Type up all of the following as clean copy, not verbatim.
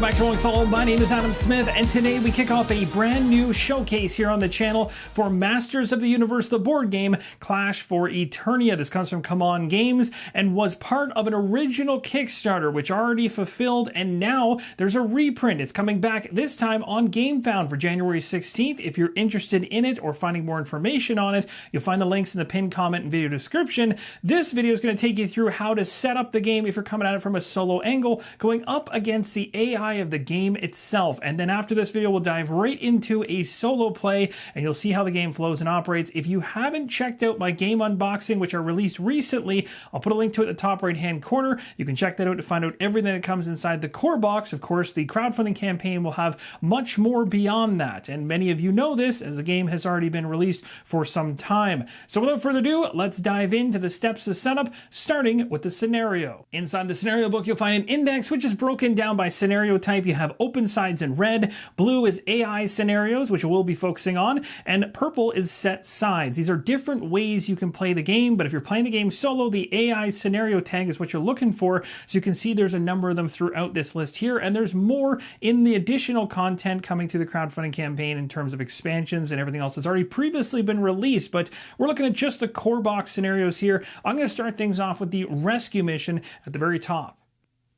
Welcome back to Rolling Solo. My name is Adam Smith, and today we kick off a brand new showcase here on the channel for Masters of the Universe, the board game, Clash for Eternia. This comes from CMON Games and was part of an original Kickstarter, which already fulfilled, and now there's a reprint. It's coming back this time on GameFound for January 16th. If you're interested in it or finding more information on it, you'll find the links in the pinned comment and video description. This video is going to take you through how to set up the game if you're coming at it from a solo angle, going up against the AI of the game itself. And then after this video, we'll dive right into a solo play and you'll see how the game flows and operates. If you haven't checked out my game unboxing, which are released recently, I'll put a link to it in the top right hand corner. You can check that out to find out everything that comes inside the core box. Of course, the crowdfunding campaign will have much more beyond that, and many of you know this as the game has already been released for some time. So without further ado, let's dive into the steps of setup, starting with the scenario. Inside the scenario book, you'll find an index which is broken down by scenario type. You have open sides in red, blue is AI scenarios, which we'll be focusing on, and purple is set sides. These are different ways you can play the game, but if you're playing the game solo, the AI scenario tag is what you're looking for. So you can see there's a number of them throughout this list here, and there's more in the additional content coming through the crowdfunding campaign in terms of expansions and everything else that's already previously been released, but we're looking at just the core box scenarios here. I'm going to start things off with the rescue mission at the very top.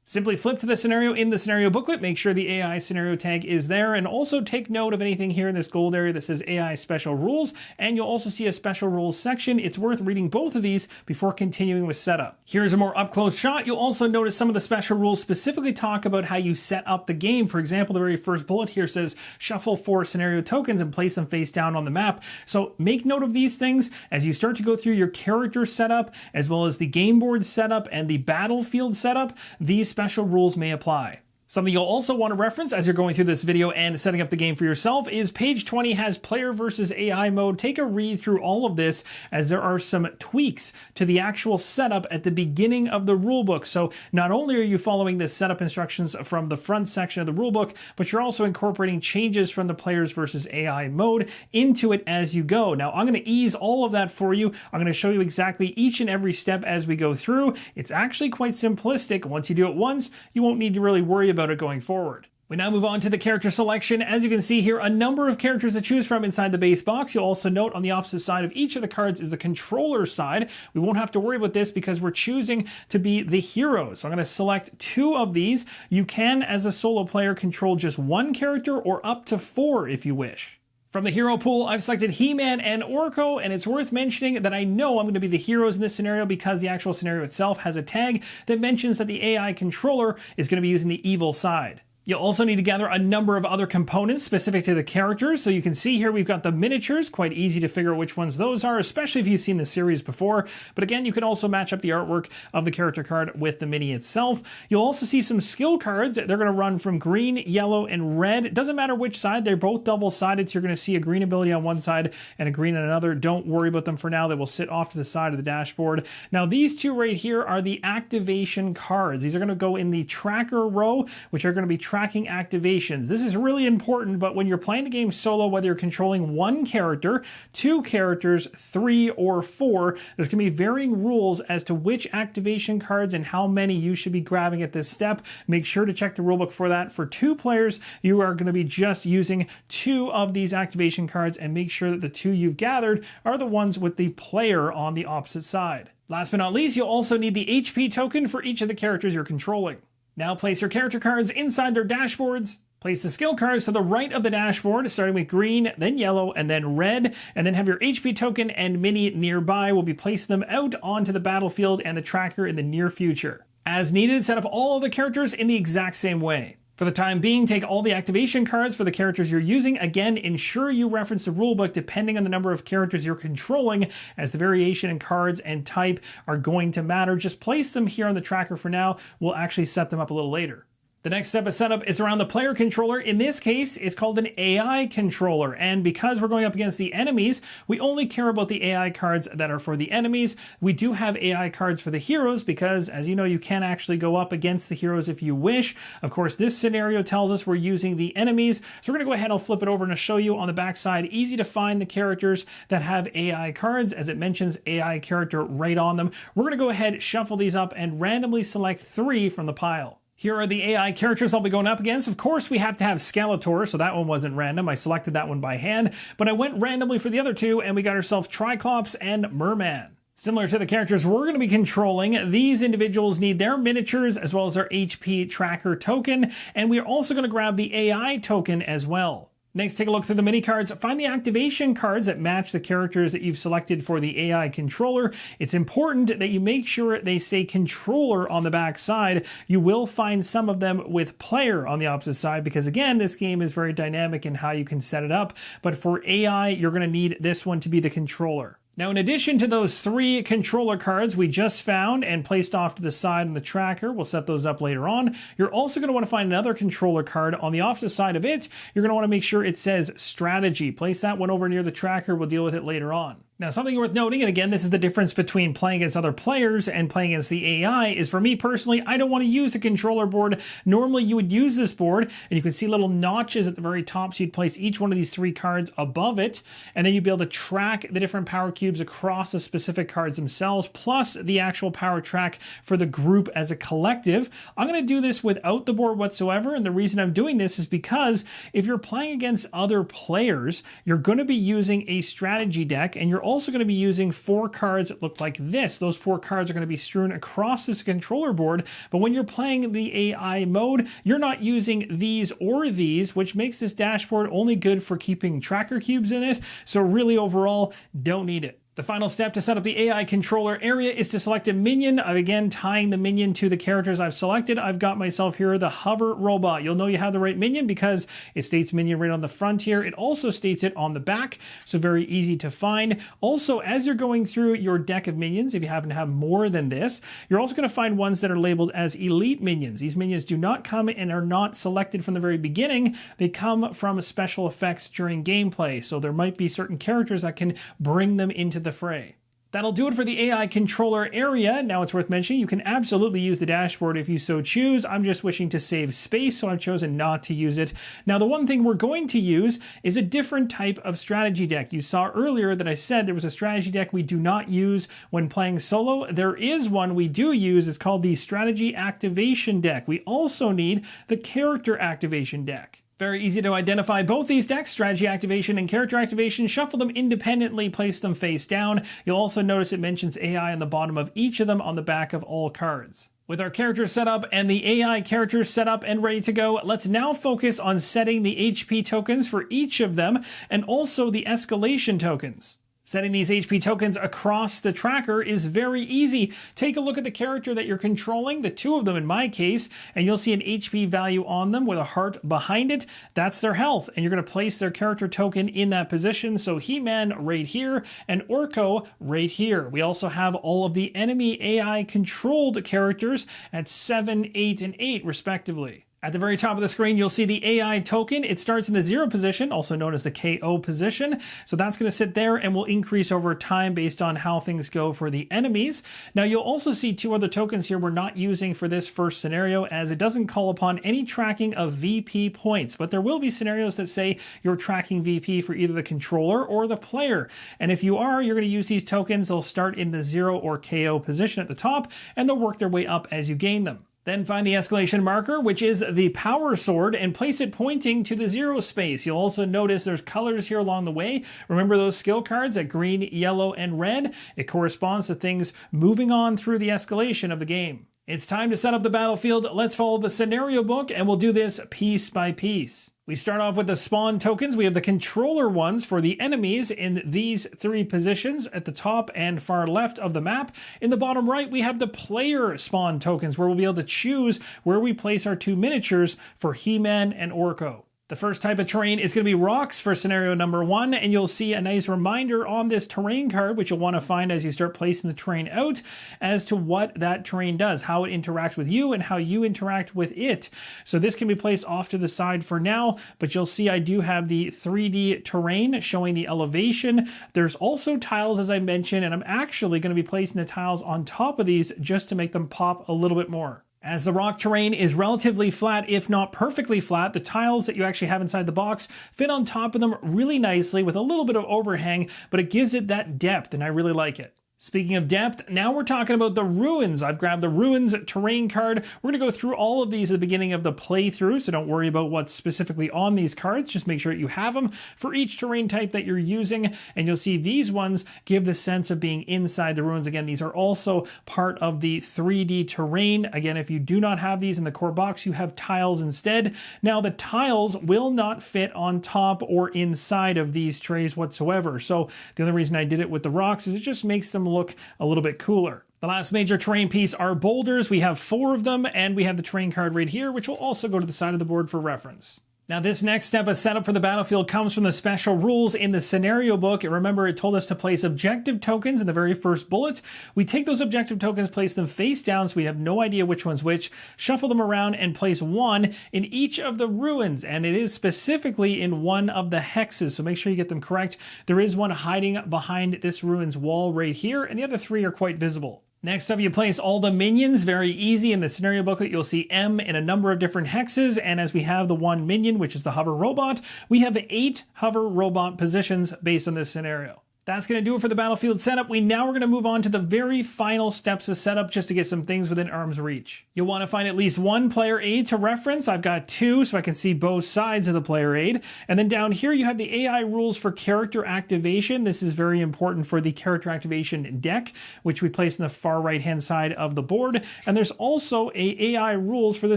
Simply flip to the scenario in the scenario booklet, make sure the AI scenario tag is there, and also take note of anything here in this gold area that says AI special rules, and you'll also see a special rules section. It's worth reading both of these before continuing with setup. Here's a more up-close shot. You'll also notice some of the special rules specifically talk about how you set up the game. For example, the very first bullet here says shuffle 4 scenario tokens and place them face down on the map. So make note of these things as you start to go through your character setup, as well as the game board setup and the battlefield setup. These special rules may apply. Something you'll also want to reference as you're going through this video and setting up the game for yourself is page 20 has player versus AI mode. Take a read through all of this as there are some tweaks to the actual setup at the beginning of the rulebook. So not only are you following the setup instructions from the front section of the rulebook, but you're also incorporating changes from the players versus AI mode into it as you go. Now I'm going to ease all of that for you. I'm going to show you exactly each and every step as we go through. It's actually quite simplistic. Once you do it once, you won't need to really worry about it going forward. We now move on to the character selection. As you can see here, a number of characters to choose from inside the base box. You'll also note on the opposite side of each of the cards is the controller side. We won't have to worry about this because we're choosing to be the heroes. So I'm going to select 2 of these. You can, as a solo player, control just 1 character or up to 4 if you wish. From the hero pool, I've selected He-Man and Orko, and it's worth mentioning that I know I'm going to be the heroes in this scenario because the actual scenario itself has a tag that mentions that the AI controller is going to be using the evil side. You'll also need to gather a number of other components specific to the characters. So you can see here we've got the miniatures, quite easy to figure out which ones those are, especially if you've seen the series before. But again, you can also match up the artwork of the character card with the mini itself. You'll also see some skill cards. They're going to run from green, yellow, and red. It doesn't matter which side. They're both double-sided, so you're going to see a green ability on one side and a green on another. Don't worry about them for now. They will sit off to the side of the dashboard. Now, these 2 right here are the activation cards. These are going to go in the tracker row, which are going to be tracking activations. This is really important, but when you're playing the game solo, whether you're controlling 1 character, 2 characters, 3, or 4, there's going to be varying rules as to which activation cards and how many you should be grabbing at this step. Make sure to check the rulebook for that. For 2 players, you are going to be just using 2 of these activation cards, and make sure that the 2 you've gathered are the ones with the player on the opposite side. Last but not least, you'll also need the HP token for each of the characters you're controlling. Now place your character cards inside their dashboards. Place the skill cards to the right of the dashboard, starting with green, then yellow, and then red, and then have your HP token and mini nearby. We'll be placing them out onto the battlefield and the tracker in the near future. As needed, set up all of the characters in the exact same way. For the time being, take all the activation cards for the characters you're using. Again, ensure you reference the rulebook depending on the number of characters you're controlling, as the variation in cards and type are going to matter. Just place them here on the tracker for now. We'll actually set them up a little later. The next step of setup is around the player controller. In this case, it's called an AI controller. And because we're going up against the enemies, we only care about the AI cards that are for the enemies. We do have AI cards for the heroes because, as you know, you can actually go up against the heroes if you wish. Of course, this scenario tells us we're using the enemies. So we're going to go ahead, I'll flip it over and show you on the back side. Easy to find the characters that have AI cards, as it mentions AI character right on them. We're going to go ahead, shuffle these up, and randomly select 3 from the pile. Here are the AI characters I'll be going up against. Of course, we have to have Skeletor, so that one wasn't random. I selected that one by hand, but I went randomly for the other two, and we got ourselves Triclops and Merman. Similar to the characters we're going to be controlling, these individuals need their miniatures as well as their HP tracker token, and we're also going to grab the AI token as well. Next, take a look through the mini cards. Find the activation cards that match the characters that you've selected for the AI controller. It's important that you make sure they say controller on the back side. You will find some of them with player on the opposite side because, again, this game is very dynamic in how you can set it up. But for AI, you're going to need this one to be the controller. Now, in addition to those 3 controller cards we just found and placed off to the side on the tracker, we'll set those up later on, you're also going to want to find another controller card on the opposite side of it. You're going to want to make sure it says strategy. Place that one over near the tracker. We'll deal with it later on. Now, something worth noting, and again, this is the difference between playing against other players and playing against the AI, is for me personally, I don't want to use the controller board. Normally, you would use this board, and you can see little notches at the very top, so you'd place each one of these 3 cards above it, and then you'd be able to track the different power cubes across the specific cards themselves, plus the actual power track for the group as a collective. I'm going to do this without the board whatsoever, and the reason I'm doing this is because if you're playing against other players, you're going to be using a strategy deck, and you're also going to be using 4 cards that look like this. Those 4 cards are going to be strewn across this controller board, but when you're playing the AI mode, you're not using these or these, which makes this dashboard only good for keeping tracker cubes in it, so really overall, don't need it. The final step to set up the AI controller area is to select a minion. I'm again tying the minion to the characters I've selected. I've got myself here the hover robot. You'll know you have the right minion because it states minion right on the front here. It also states it on the back, so very easy to find. Also, as you're going through your deck of minions, if you happen to have more than this, you're also going to find ones that are labeled as elite minions. These minions do not come and are not selected from the very beginning. They come from special effects during gameplay, so there might be certain characters that can bring them into the fray. That'll do it for the AI controller area. Now it's worth mentioning you can absolutely use the dashboard if you so choose. I'm just wishing to save space, so I've chosen not to use it. Now the one thing we're going to use is a different type of strategy deck. You saw earlier that I said there was a strategy deck we do not use when playing solo. There is one we do use. It's called the strategy activation deck. We also need the character activation deck. Very easy to identify both these decks, strategy activation and character activation. Shuffle them independently, place them face down. You'll also notice it mentions AI on the bottom of each of them on the back of all cards. With our characters set up and the AI characters set up and ready to go, let's now focus on setting the HP tokens for each of them and also the escalation tokens. Setting these HP tokens across the tracker is very easy. Take a look at the character that you're controlling, the 2 of them in my case, and you'll see an HP value on them with a heart behind it. That's their health, and you're going to place their character token in that position. So He-Man right here and Orko right here. We also have all of the enemy AI controlled characters at 7, 8, and 8 respectively. At the very top of the screen, you'll see the AI token. It starts in the 0 position, also known as the KO position. So that's going to sit there and will increase over time based on how things go for the enemies. Now, you'll also see 2 other tokens here we're not using for this first scenario, as it doesn't call upon any tracking of VP points. But there will be scenarios that say you're tracking VP for either the controller or the player. And if you are, you're going to use these tokens. They'll start in the 0 or KO position at the top, and they'll work their way up as you gain them. Then find the escalation marker, which is the power sword, and place it pointing to the 0 space. You'll also notice there's colors here along the way. Remember those skill cards at green, yellow, and red? It corresponds to things moving on through the escalation of the game. It's time to set up the battlefield. Let's follow the scenario book, and we'll do this piece by piece. We start off with the spawn tokens. We have the controller ones for the enemies in these 3 positions at the top and far left of the map. In the bottom right, we have the player spawn tokens, where we'll be able to choose where we place our 2 miniatures for He-Man and Orko. The first type of terrain is going to be rocks for scenario number 1, and you'll see a nice reminder on this terrain card, which you'll want to find as you start placing the terrain out, as to what that terrain does, how it interacts with you, and how you interact with it. So this can be placed off to the side for now, but you'll see I do have the 3D terrain showing the elevation. There's also tiles, as I mentioned, and I'm actually going to be placing the tiles on top of these just to make them pop a little bit more. As the rock terrain is relatively flat, if not perfectly flat, the tiles that you actually have inside the box fit on top of them really nicely with a little bit of overhang, but it gives it that depth, and I really like it. Speaking of depth, now we're talking about the ruins. I've grabbed the ruins terrain card. We're going to go through all of these at the beginning of the playthrough, so don't worry about what's specifically on these cards. Just make sure that you have them for each terrain type that you're using, and you'll see these ones give the sense of being inside the ruins. Again, these are also part of the 3D terrain. Again, if you do not have these in the core box, you have tiles instead. Now, the tiles will not fit on top or inside of these trays whatsoever, so the only reason I did it with the rocks is it just makes them look a little bit cooler. The last major terrain piece are boulders. We have 4 of them, and we have the terrain card right here, which will also go to the side of the board for reference. Now, this next step of setup for the battlefield comes from the special rules in the scenario book. Remember, it told us to place objective tokens in the very first bullet. We take those objective tokens, place them face down so we have no idea which one's which, shuffle them around, and place one in each of the ruins. And it is specifically in one of the hexes, so make sure you get them correct. There is one hiding behind this ruins wall right here, and the other 3 are quite visible. Next up, you place all the minions. Very easy. In the scenario booklet, you'll see M in a number of different hexes, and as we have the 1 minion, which is the hover robot, we have 8 hover robot positions based on this scenario. That's going to do it for the battlefield setup. Now we're going to move on to the very final steps of setup just to get some things within arm's reach. You'll want to find at least 1 player aid to reference. I've got 2 so I can see both sides of the player aid. And then down here you have the AI rules for character activation. This is very important for the character activation deck, which we place in the far right hand side of the board. And there's also AI rules for the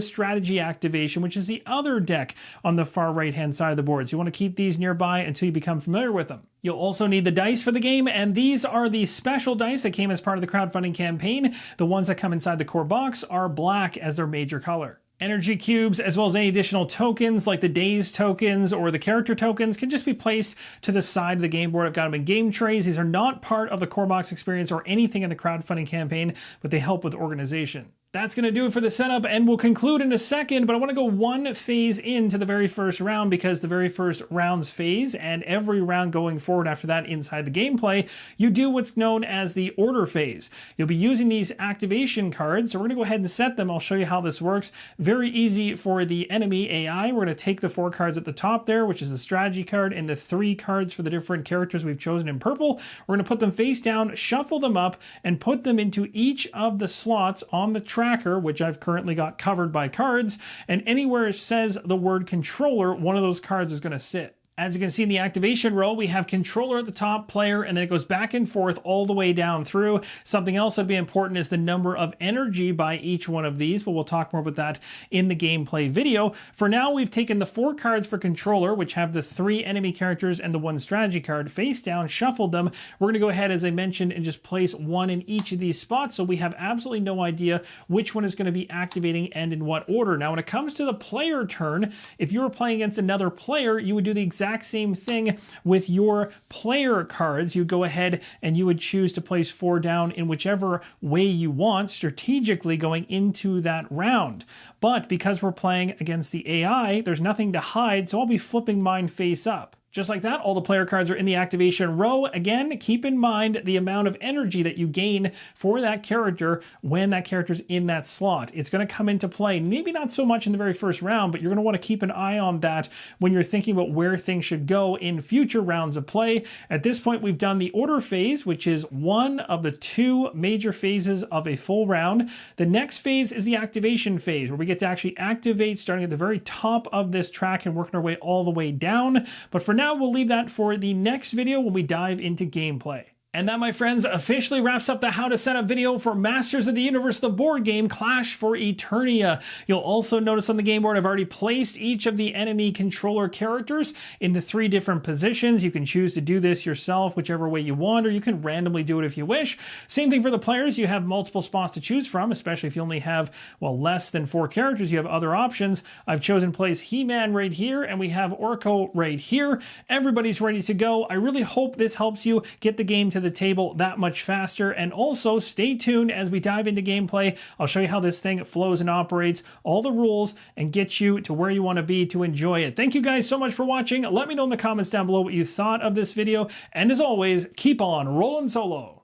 strategy activation, which is the other deck on the far right hand side of the board. So you want to keep these nearby until you become familiar with them. You'll also need the dice for the game, and these are the special dice that came as part of the crowdfunding campaign. The ones that come inside the core box are black as their major color. Energy cubes, as well as any additional tokens like the days tokens or the character tokens, can just be placed to the side of the game board. I've got them in game trays. These are not part of the core box experience or anything in the crowdfunding campaign, but they help with organization. That's going to do it for the setup, and we'll conclude in a second, but I want to go 1 phase into the very first round, because the very first round's phase, and every round going forward after that inside the gameplay, you do what's known as the order phase. You'll be using these activation cards, so we're going to go ahead and set them. I'll show you how this works. Very easy for the enemy AI. We're going to take the 4 cards at the top there, which is the strategy card, and the 3 cards for the different characters we've chosen in purple. We're going to put them face down, shuffle them up, and put them into each of the slots on the tracker, which I've currently got covered by cards, and anywhere it says the word controller, one of those cards is going to sit. As you can see in the activation row, we have controller at the top, player, and then it goes back and forth all the way down through. Something else that'd be important is the number of energy by each one of these, but we'll talk more about that in the gameplay video. For now, we've taken the 4 cards for controller, which have the 3 enemy characters and the 1 strategy card, face down, shuffled them. We're going to go ahead, as I mentioned, and just place 1 in each of these spots, so we have absolutely no idea which one is going to be activating and in what order. Now, when it comes to the player turn, if you were playing against another player, you would do the exact same thing with your player cards. You go ahead and you would choose to place 4 down in whichever way you want, strategically going into that round. But because we're playing against the AI, there's nothing to hide, so I'll be flipping mine face up. Just like that, all the player cards are in the activation row. Again, keep in mind the amount of energy that you gain for that character when that character's in that slot. It's going to come into play, maybe not so much in the very first round, but you're going to want to keep an eye on that when you're thinking about where things should go in future rounds of play. At this point, we've done the order phase, which is one of the 2 major phases of a full round. The next phase is the activation phase, where we get to actually activate starting at the very top of this track and working our way all the way down. But for now, we'll leave that for the next video when we dive into gameplay. And that, my friends, officially wraps up the How to Set Up video for Masters of the Universe, the board game Clash for Eternia. You'll also notice on the game board I've already placed each of the enemy controller characters in the 3 different positions. You can choose to do this yourself, whichever way you want, or you can randomly do it if you wish. Same thing for the players. You have multiple spots to choose from, especially if you only have, well, less than 4 characters. You have other options. I've chosen to place He-Man right here, and we have Orko right here. Everybody's ready to go. I really hope this helps you get the game to the table that much faster, and also stay tuned as we dive into gameplay. I'll show you how this thing flows and operates, all the rules, and get you to where you want to be to enjoy it. Thank you guys so much for watching. Let me know in the comments down below what you thought of this video, and as always, keep on rolling solo.